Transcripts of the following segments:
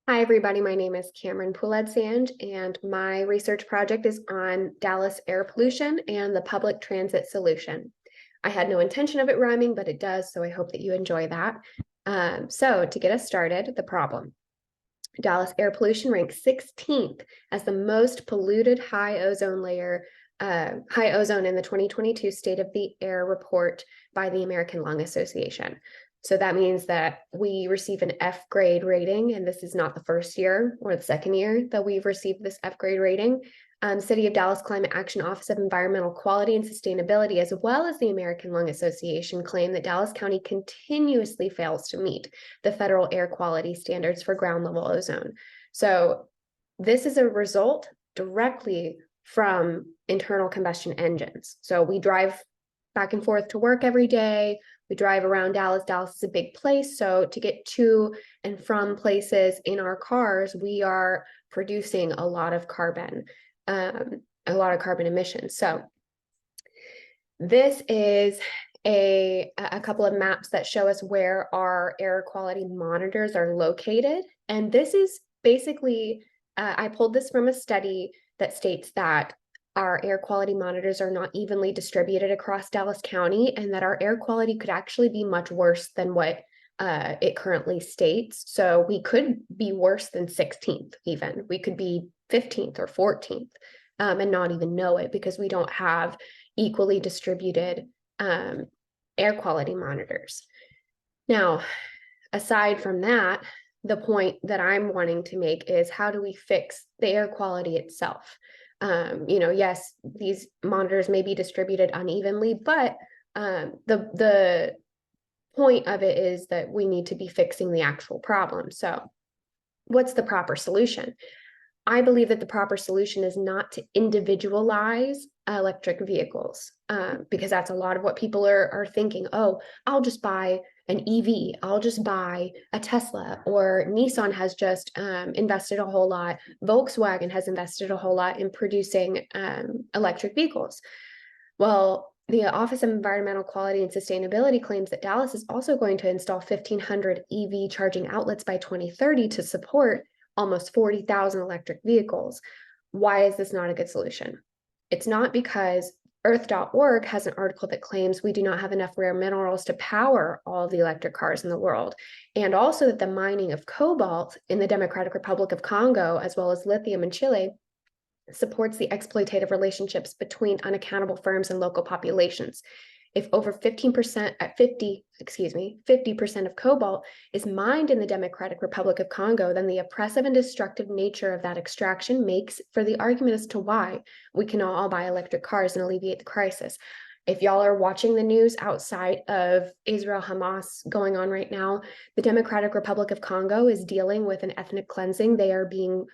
Hi, everybody. My name is Cameron Poulet-Sange, and my research project is on Dallas air pollution and the public transit solution. I had no intention of it rhyming, but it does, so I hope that you enjoy that. So to get us started, the problem. Dallas air pollution ranks 16th as the most polluted high ozone in the 2022 State of the Air report by the American Lung Association. So that means that we receive an F grade rating, and this is not the first year or the second year that we've received this F grade rating. City of Dallas Climate Action Office of Environmental Quality and Sustainability, as well as the American Lung Association, claim that Dallas County continuously fails to meet the federal air quality standards for ground level ozone. So this is a result directly from internal combustion engines. So we drive back and forth to work every day. We drive around Dallas. Dallas is a big place. So to get to and from places in our cars, we are producing a lot of carbon emissions. So this is a couple of maps that show us where our air quality monitors are located. And this is basically, I pulled this from a study that states that our air quality monitors are not evenly distributed across Dallas County, and that our air quality could actually be much worse than what it currently states. So we could be worse than 16th even. We could be 15th or 14th and not even know it because we don't have equally distributed air quality monitors. Now, aside from that, the point that I'm wanting to make is how do we fix the air quality itself? Yes, these monitors may be distributed unevenly, but the point of it is that we need to be fixing the actual problem. So what's the proper solution? I believe that the proper solution is not to individualize electric vehicles, because that's a lot of what people are thinking. Oh, I'll just buy an EV. I'll just buy a Tesla, or Nissan has just invested a whole lot. Volkswagen has invested a whole lot in producing electric vehicles. Well, the Office of Environmental Quality and Sustainability claims that Dallas is also going to install 1,500 EV charging outlets by 2030 to support almost 40,000 electric vehicles. Why is this not a good solution? It's not because Earth.org has an article that claims we do not have enough rare minerals to power all of the electric cars in the world, and also that the mining of cobalt in the Democratic Republic of Congo, as well as lithium in Chile, supports the exploitative relationships between unaccountable firms and local populations. If over 50% of cobalt is mined in the Democratic Republic of Congo, then the oppressive and destructive nature of that extraction makes for the argument as to why we can all buy electric cars and alleviate the crisis. If y'all are watching the news outside of Israel-Hamas going on right now, the Democratic Republic of Congo is dealing with an ethnic cleansing. They are being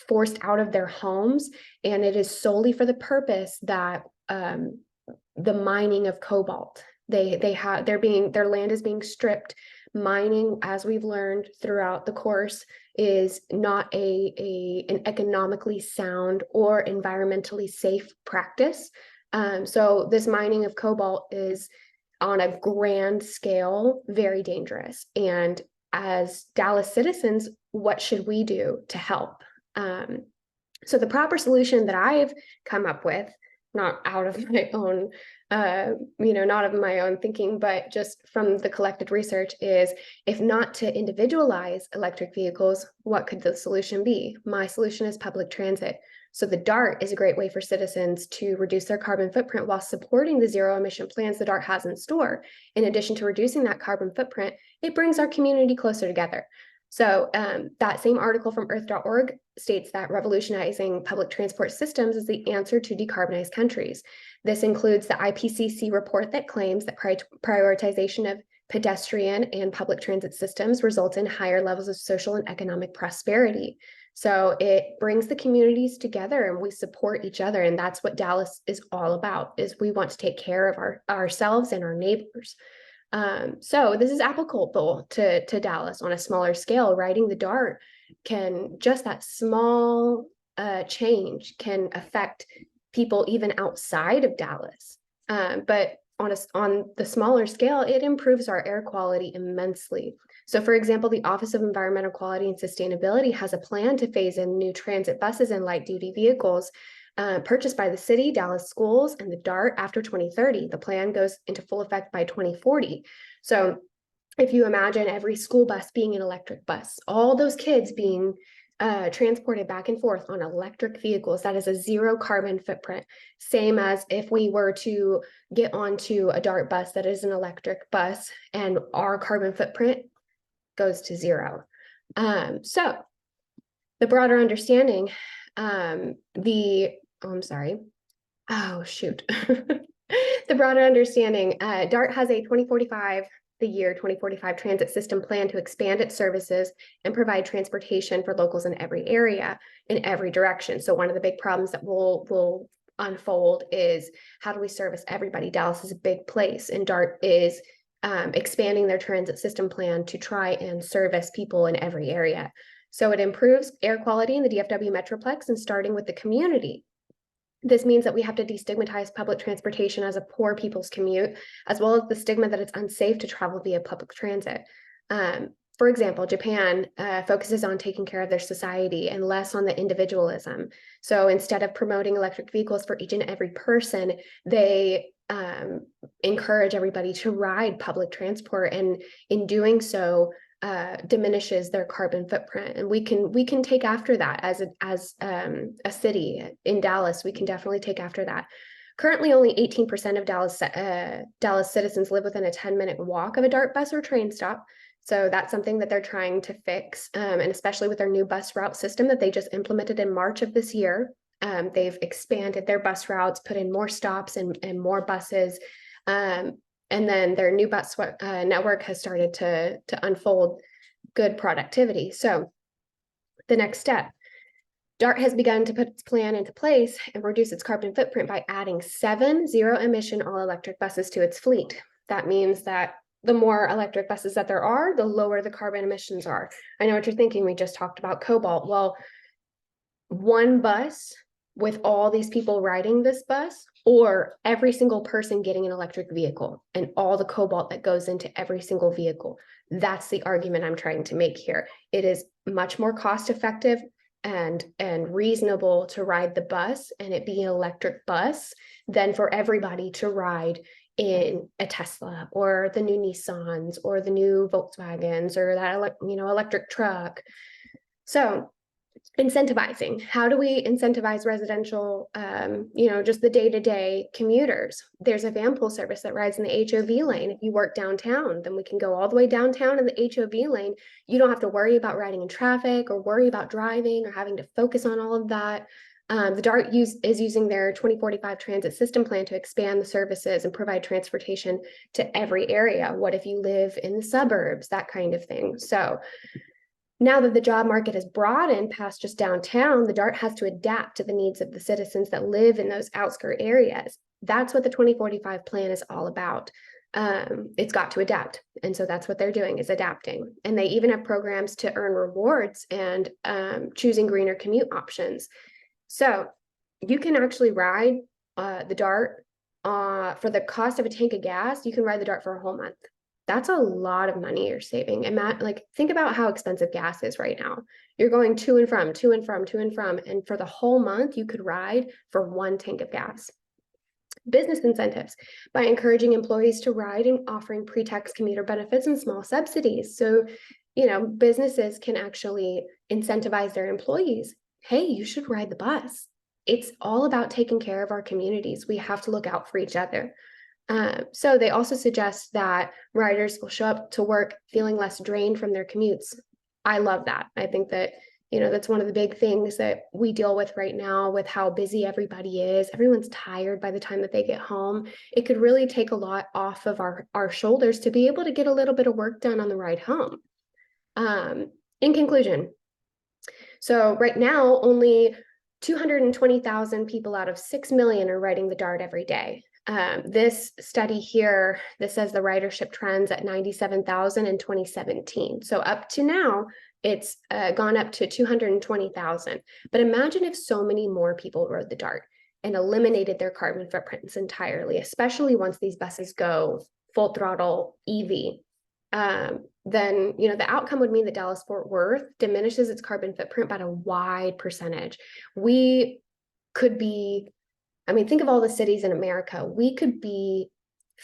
forced out of their homes, and it is solely for the purpose that the mining of cobalt. Their land is being stripped. Mining, as we've learned throughout the course, is not an economically sound or environmentally safe practice. So this mining of cobalt is on a grand scale, very dangerous. And as Dallas citizens, what should we do to help? So the proper solution that I've come up with, not out of my own, not of my own thinking, but just from the collected research, is if not to individualize electric vehicles, what could the solution be? My solution is public transit. So the DART is a great way for citizens to reduce their carbon footprint while supporting the zero emission plans the DART has in store. In addition to reducing that carbon footprint, it brings our community closer together. So that same article from Earth.org states that revolutionizing public transport systems is the answer to decarbonize countries. This includes the IPCC report that claims that prioritization of pedestrian and public transit systems results in higher levels of social and economic prosperity. So it brings the communities together and we support each other. And that's what Dallas is all about, is we want to take care of ourselves and our neighbors. So this is applicable to Dallas on a smaller scale. Riding the DART just that small change can affect people even outside of Dallas. But on the smaller scale, it improves our air quality immensely. So for example, the Office of Environmental Quality and Sustainability has a plan to phase in new transit buses and light duty vehicles purchased by the city, Dallas schools, and the DART after 2030. The plan goes into full effect by 2040. So if you imagine every school bus being an electric bus, all those kids being transported back and forth on electric vehicles, that is a zero carbon footprint. Same as if we were to get onto a DART bus that is an electric bus, and our carbon footprint goes to zero. So the broader understanding, the broader understanding, DART has a 2045 transit system plan to expand its services and provide transportation for locals in every area, in every direction. So one of the big problems that will unfold is, how do we service everybody? Dallas is a big place, and DART is expanding their transit system plan to try and service people in every area. So it improves air quality in the DFW Metroplex and starting with the community. This means that we have to destigmatize public transportation as a poor people's commute, as well as the stigma that it's unsafe to travel via public transit. For example, Japan focuses on taking care of their society and less on the individualism. So instead of promoting electric vehicles for each and every person, they encourage everybody to ride public transport, and in doing so, diminishes their carbon footprint. And we can take after that as a city in Dallas. We can definitely take after that. Currently, only 18% of Dallas citizens live within a 10-minute walk of a DART bus or train stop. So that's something that they're trying to fix, and especially with their new bus route system that they just implemented in March of this year. They've expanded their bus routes, put in more stops and more buses. And then their new bus network has started to unfold good productivity. So the next step, DART has begun to put its plan into place and reduce its carbon footprint by adding 7 zero-emission all-electric buses to its fleet. That means that the more electric buses that there are, the lower the carbon emissions are. I know what you're thinking. We just talked about cobalt. Well, one bus with all these people riding this bus, or every single person getting an electric vehicle and all the cobalt that goes into every single vehicle. That's the argument I'm trying to make here. It is much more cost effective and reasonable to ride the bus and it be an electric bus than for everybody to ride in a Tesla or the new Nissans or the new Volkswagens or that electric truck. So incentivizing. How do we incentivize residential, just the day-to-day commuters? There's a van pool service that rides in the HOV lane. If you work downtown, then we can go all the way downtown in the HOV lane. You don't have to worry about riding in traffic or worry about driving or having to focus on all of that. The DART is using their 2045 transit system plan to expand the services and provide transportation to every area. What if you live in the suburbs? That kind of thing. So now that the job market has broadened past just downtown, the DART has to adapt to the needs of the citizens that live in those outskirt areas. That's what the 2045 plan is all about. It's got to adapt. And so that's what they're doing, is adapting. And they even have programs to earn rewards and choosing greener commute options. So you can actually ride the DART for the cost of a tank of gas. You can ride the DART for a whole month. That's a lot of money you're saving. And think about how expensive gas is right now. You're going to and from, and for the whole month, you could ride for one tank of gas. Business incentives, by encouraging employees to ride and offering pre-tax commuter benefits and small subsidies. So, businesses can actually incentivize their employees. Hey, you should ride the bus. It's all about taking care of our communities. We have to look out for each other. So they also suggest that riders will show up to work feeling less drained from their commutes. I love that. I think that, that's one of the big things that we deal with right now with how busy everybody is. Everyone's tired by the time that they get home. It could really take a lot off of our shoulders to be able to get a little bit of work done on the ride home. In conclusion, so right now, only 220,000 people out of 6 million are riding the DART every day. This study here, this says the ridership trends at 97,000 in 2017. So up to now, it's gone up to 220,000. But imagine if so many more people rode the DART. and eliminated their carbon footprints entirely, especially once these buses go full throttle EV, then the outcome would mean that Dallas-Fort Worth diminishes its carbon footprint by a wide percentage. We could be, think of all the cities in America. We could be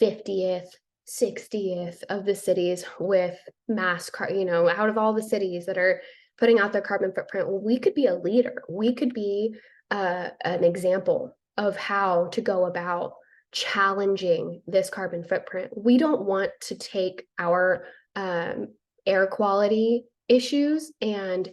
50th, 60th of the cities with mass car, out of all the cities that are putting out their carbon footprint. Well, we could be a leader. We could be an example of how to go about challenging this carbon footprint. We don't want to take our air quality issues and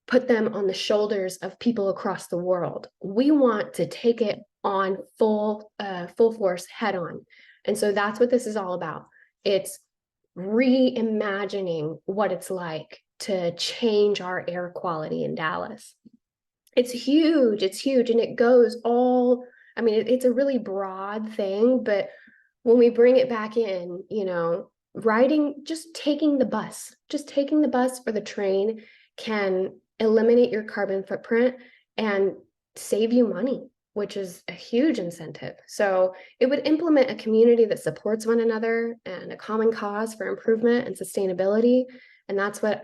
put them on the shoulders of people across the world. We want to take it on full force head on. And so that's what this is all about. It's reimagining what it's like to change our air quality in Dallas. It's huge, and it goes all, it's a really broad thing, but when we bring it back in, just taking the bus or the train can eliminate your carbon footprint and save you money, which is a huge incentive. So it would implement a community that supports one another and a common cause for improvement and sustainability. And that's why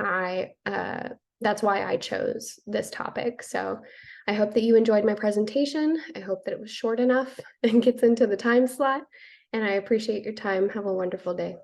I chose this topic. So I hope that you enjoyed my presentation. I hope that it was short enough and gets into the time slot. And I appreciate your time. Have a wonderful day.